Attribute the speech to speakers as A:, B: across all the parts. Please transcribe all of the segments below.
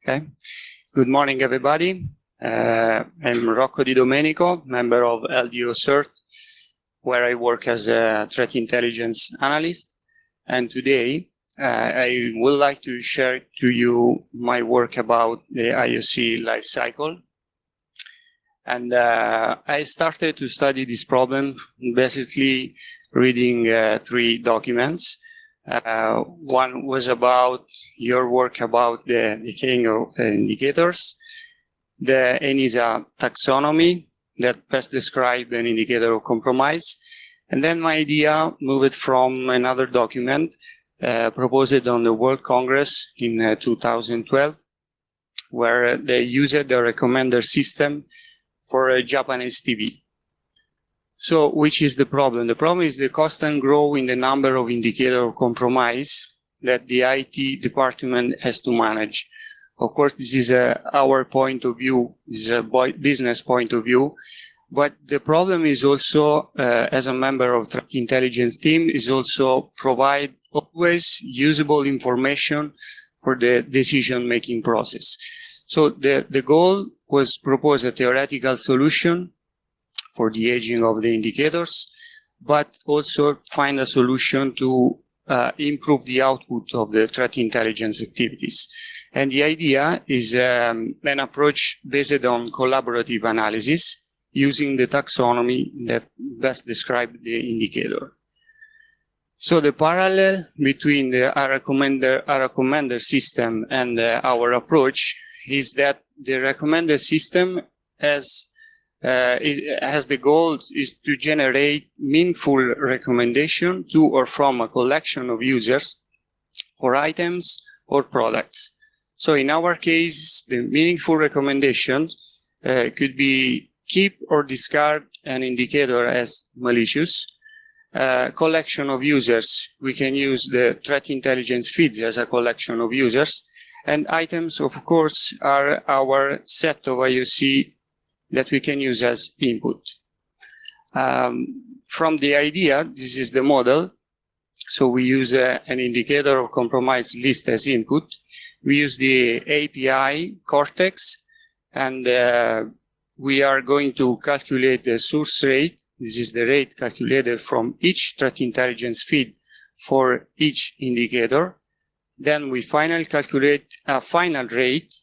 A: Okay. Good morning, everybody. I'm Rocco di Domenico, member of LDO CERT, where I work as a threat intelligence analyst. And today, I would like to share to you my work about the IOC lifecycle. And I started to study this problem basically reading three documents. One was about your work about the decaying of indicators. The ENISA taxonomy that best describes an indicator of compromise. And then my idea moved from another document proposed on the World Congress in 2012, where they used the recommender system for a Japanese TV. So, which is the problem? The problem is the constant growth in the number of indicators of compromise that the IT department has to manage. Of course, this is our point of view, this is a business point of view, but the problem is also, as a member of the intelligence team, is also provide always usable information for the decision-making process. So the goal was propose a theoretical solution for the aging of the indicators, but also find a solution to improve the output of the threat intelligence activities. And the idea is an approach based on collaborative analysis using the taxonomy that best describes the indicator. So the parallel between the recommender system and our approach is that the recommender system has the goal is to generate meaningful recommendation to or from a collection of users for items or products. So in our case, the meaningful recommendation could be keep or discard an indicator as malicious. Collection of users, we can use the threat intelligence feeds as a collection of users. And items, of course, are our set of IOC that we can use as input. From the idea, this is the model. So we use an indicator of compromise list as input. We use the API Cortex, and we are going to calculate the source rate. This is the rate calculated from each threat intelligence feed for each indicator. Then we finally calculate a final rate,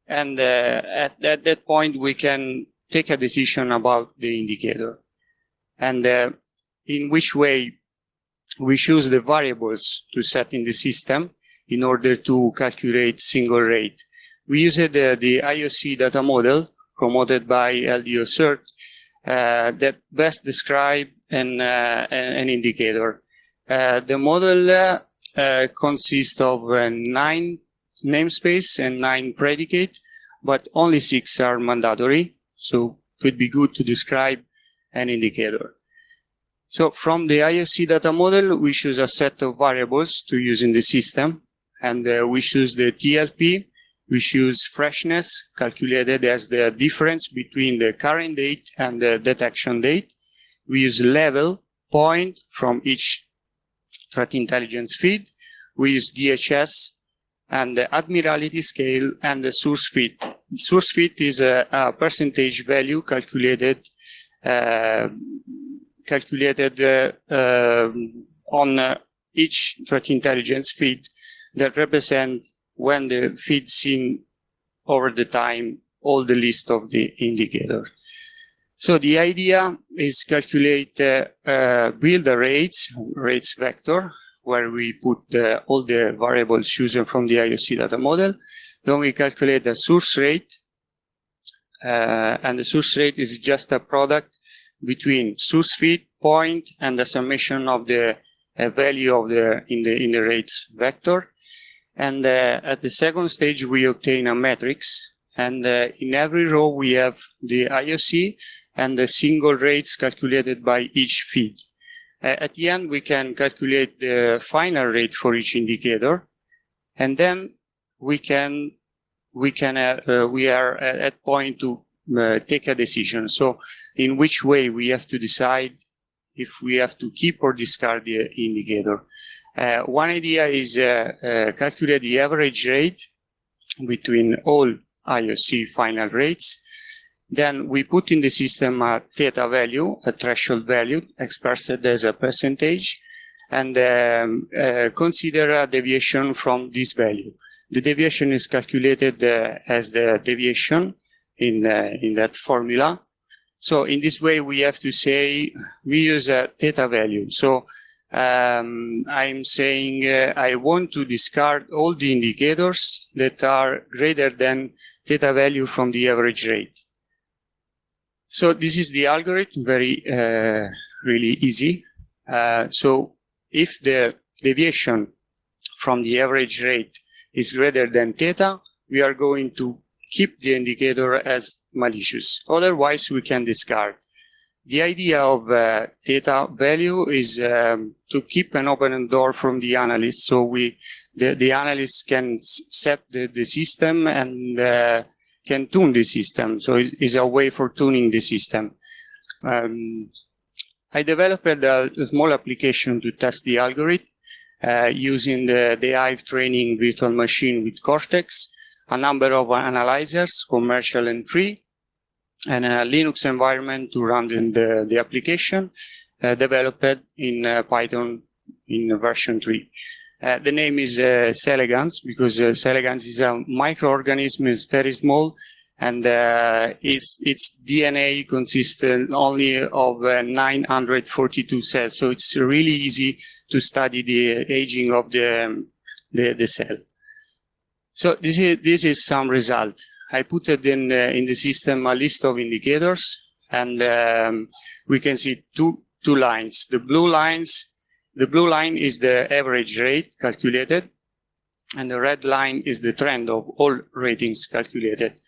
A: and at that point we can take a decision about the indicator. And in which way we choose the variables to set in the system in order to calculate single rate. We use the IOC data model promoted by LDO CERT that best describe an indicator. The model consists of 9 namespace and 9 predicate, but only 6 are mandatory. So it would be good to describe an indicator. So from the IOC data model, we choose a set of variables to use in the system. And we choose the TLP, we choose freshness, calculated as the difference between the current date and the detection date. We use level, point from each threat intelligence feed. We use DHS and the admiralty scale and the source fit. Source fit is a percentage value calculated on each threat intelligence feed that represent when the feed seen over the time all the list of the indicators. So the idea is calculate build a rates vector, where we put all the variables chosen from the IOC data model. Then we calculate the source rate, and the source rate is just a product between source feed, point, and the summation of the value of in the rates vector. And at the second stage, we obtain a matrix. And in every row, we have the IOC and the single rates calculated by each feed. At the end, we can calculate the final rate for each indicator. And then we are at point to take a decision. So in which way we have to decide if we have to keep or discard the indicator. One idea is calculate the average rate between all IOC final rates. Then we put in the system a theta value, a threshold value expressed as a percentage, and consider a deviation from this value. The deviation is calculated as the deviation in that formula. So in this way, we have to say we use a theta value. So I'm saying I want to discard all the indicators that are greater than theta value from the average rate. So this is the algorithm, very really easy. So if the deviation from the average rate is greater than theta, we are going to keep the indicator as malicious. Otherwise, we can discard. The idea of theta value is to keep an open door from the analyst. So the analyst can set the system and can tune the system. So it is a way for tuning the system. I developed a small application to test the algorithm using the Hive training virtual machine with Cortex, a number of analyzers, commercial and free, and a Linux environment to run the application, developed in Python in version 3. The name is Selegans, because Selegans is a microorganism, is very small, and its DNA consists only of 942 cells. So it's really easy to study the aging of the cell. So this is some result. I put it in the system a list of indicators, and we can see two lines. The blue line is the average rate calculated, and the red line is the trend of all ratings calculated.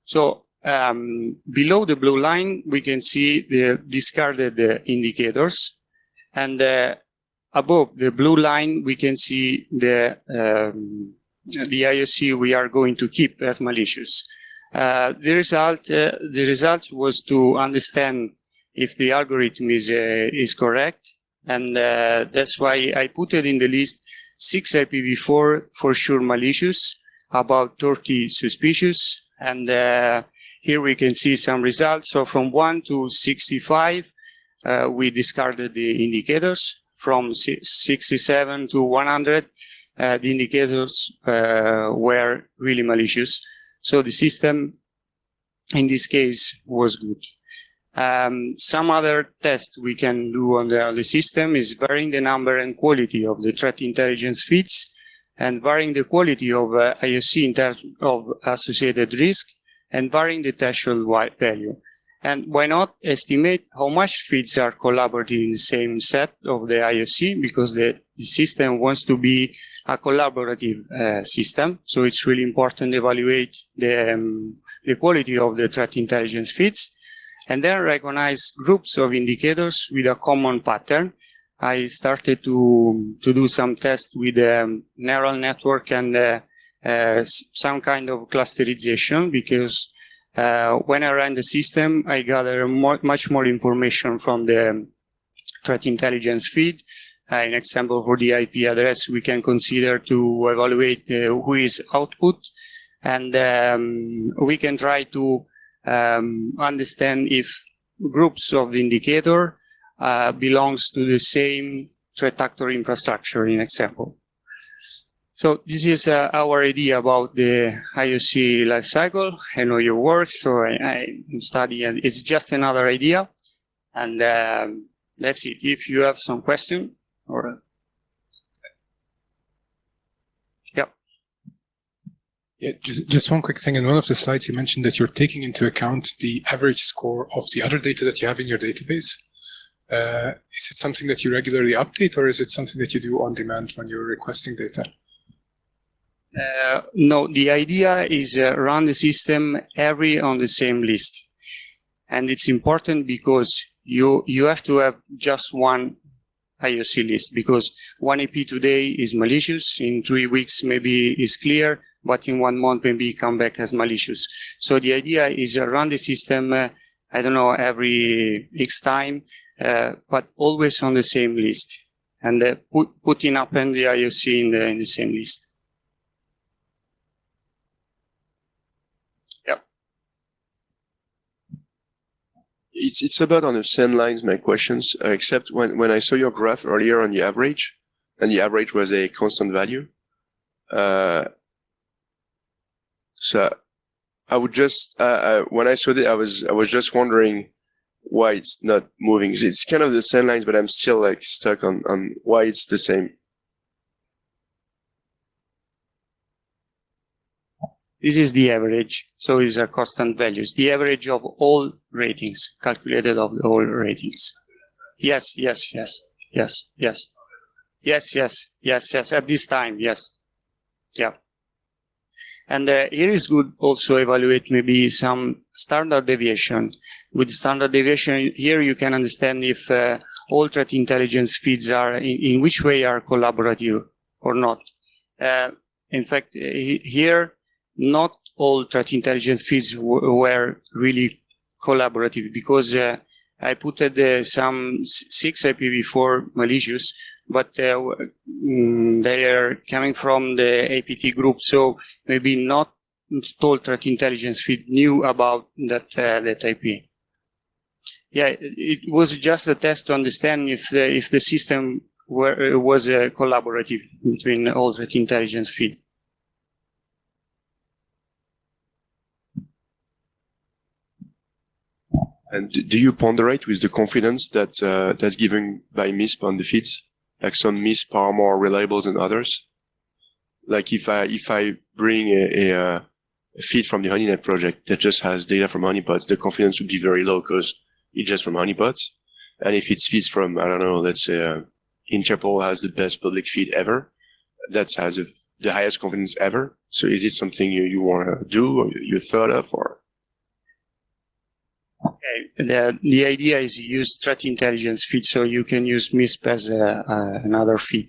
A: So below the blue line, we can see the discarded indicators, and above the blue line, we can see the IOC we are going to keep as malicious. The result was to understand if the algorithm is correct, and that's why I put it in the list 6 IPv4 for sure malicious, about 30 suspicious, and here we can see some results. So from 1 to 65, we discarded the indicators. From 67 to 100, the indicators were really malicious. So the system, in this case, was good. Some other tests we can do on the system is varying the number and quality of the threat intelligence feeds, and varying the quality of IOC in terms of associated risk, and varying the threshold value. And why not estimate how much feeds are collaborative in the same set of the IOC, because the system wants to be a collaborative system. So it's really important to evaluate the quality of the threat intelligence feeds, and then recognize groups of indicators with a common pattern. I started to do some tests with neural network and some kind of clusterization, because when I ran the system, I gather much more information from the threat intelligence feed. An example for the IP address, we can consider to evaluate who is output, and we can try to understand if groups of the indicator belongs to the same threat actor infrastructure, in example. So this is our idea about the IOC lifecycle. I know your work, so I'm studying. It's just another idea, and that's it. If you have some question, or
B: yeah, just one quick thing. In one of the slides, you mentioned that you're taking into account the average score of the other data that you have in your database. Is it something that you regularly update, or is it something that you do on demand when you're requesting data?
A: No, the idea is run the system every on the same list. And it's important because you have to have just one IOC list, because one IP today is malicious, in 3 weeks maybe is clear, but in 1 month maybe come back as malicious. So the idea is run the system, I don't know, every X time, but always on the same list, and putting up in the IOC in the same list.
C: It's about on the same lines, my questions, except when I saw your graph earlier on the average, and the average was a constant value. So I would just, when I saw that, I was just wondering why it's not moving. It's kind of the same lines, but I'm still like stuck on why it's the same.
A: This is the average, so it's a constant values. The average of all ratings, calculated of all ratings. Yes. At this time, yes. Yeah. And here is good also evaluate maybe some standard deviation. With standard deviation, here you can understand if all threat intelligence feeds are in which way are collaborative or not. In fact, here, not all threat intelligence feeds were really collaborative because I put some 6 IPv4 malicious, but they are coming from the APT group, so maybe not all threat intelligence feed knew about that IP. Yeah, it was just a test to understand if the system was collaborative between all threat intelligence feed.
C: And do you ponderate with the confidence that that's given by MISP on the feeds? Like some MISP are more reliable than others. Like if I bring a feed from the HoneyNet project that just has data from honeypots, the confidence would be very low because it's just from honeypots. And if it's feeds from, I don't know, let's say Interpol has the best public feed ever, that has the highest confidence ever. So is it something you want to do or you thought of or?
A: Okay. The idea is use threat intelligence feed, so you can use MISP as another feed.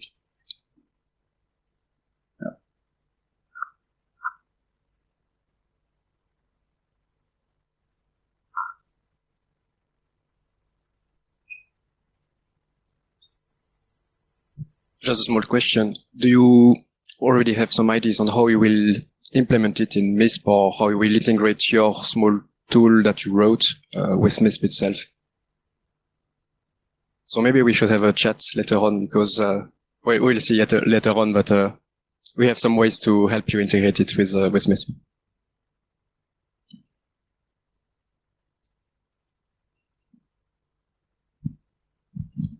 D: Just a small question. Do you already have some ideas on how you will implement it in MISP or how you will integrate your small tool that you wrote with MISP itself? So maybe we should have a chat later on because we'll see later on, but we have some ways to help you integrate it with MISP.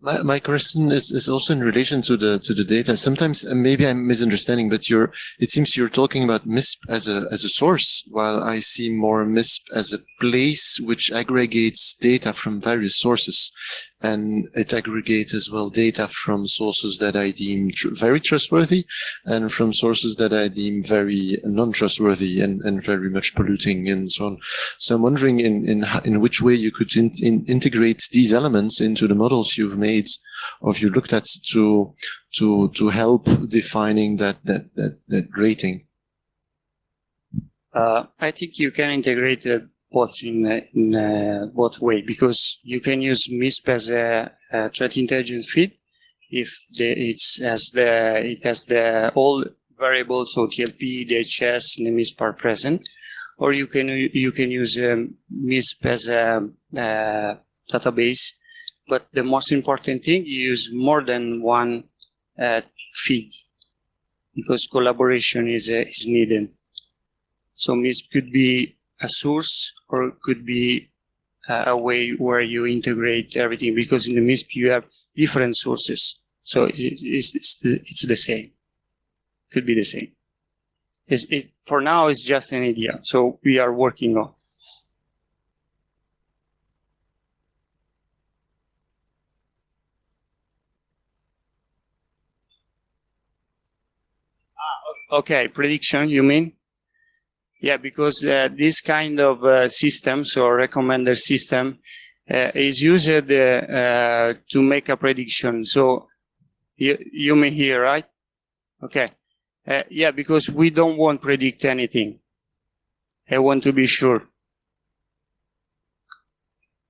E: My question is also in relation to the data. Sometimes maybe I'm misunderstanding, but it seems you're talking about MISP as a source, while I see more MISP as a place which aggregates data from various sources, and it aggregates as well data from sources that I deem very trustworthy, and from sources that I deem very non-trustworthy and very much polluting and so on. So I'm wondering in which way you could integrate these elements into the models you've made or you looked at to help defining that rating.
A: I think you can integrate both in both way, because you can use MISP as a threat intelligence feed if it has the all variables, so TLP, DHS, and the MISP are present, or you can use MISP as a database. But the most important thing, you use more than one feed, because collaboration is needed. So MISP could be a source or could be a way where you integrate everything, because in the MISP you have different sources. So it's the same. Could be the same. For now, it's just an idea. So we are working on. Okay, prediction, you mean? Yeah, because this kind of systems or recommender system is used to make a prediction. So you mean here, right? Okay. Yeah, because we don't want to predict anything. I want to be sure.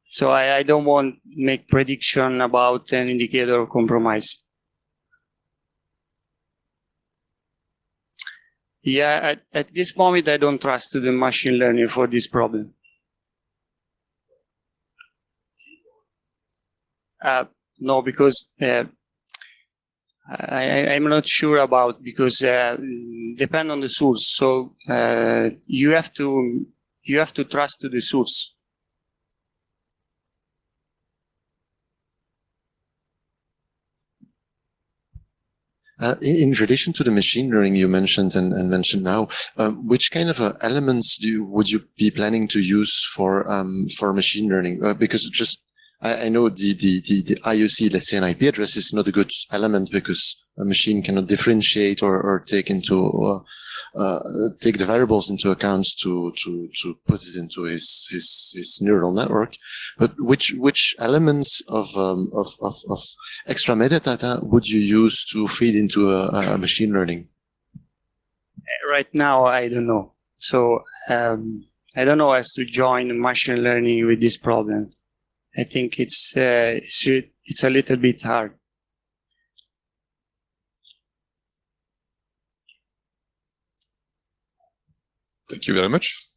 A: So I don't want to make prediction about an indicator of compromise. Yeah, at this moment, I don't trust the machine learning for this problem. No, because I'm not sure about, because depend on the source. So you have to trust to the source.
E: In relation to the machine learning you mentioned and mentioned now, which kind of elements would you be planning to use for machine learning? Because just I know the IOC, let's say an IP address, is not a good element because a machine cannot differentiate or take into take the variables into account to put it into his neural network. But which elements of extra metadata would you use to feed into a machine learning?
A: Right now, I don't know. So I don't know as to join machine learning with this problem. I think it's a little bit hard.
F: Thank you very much.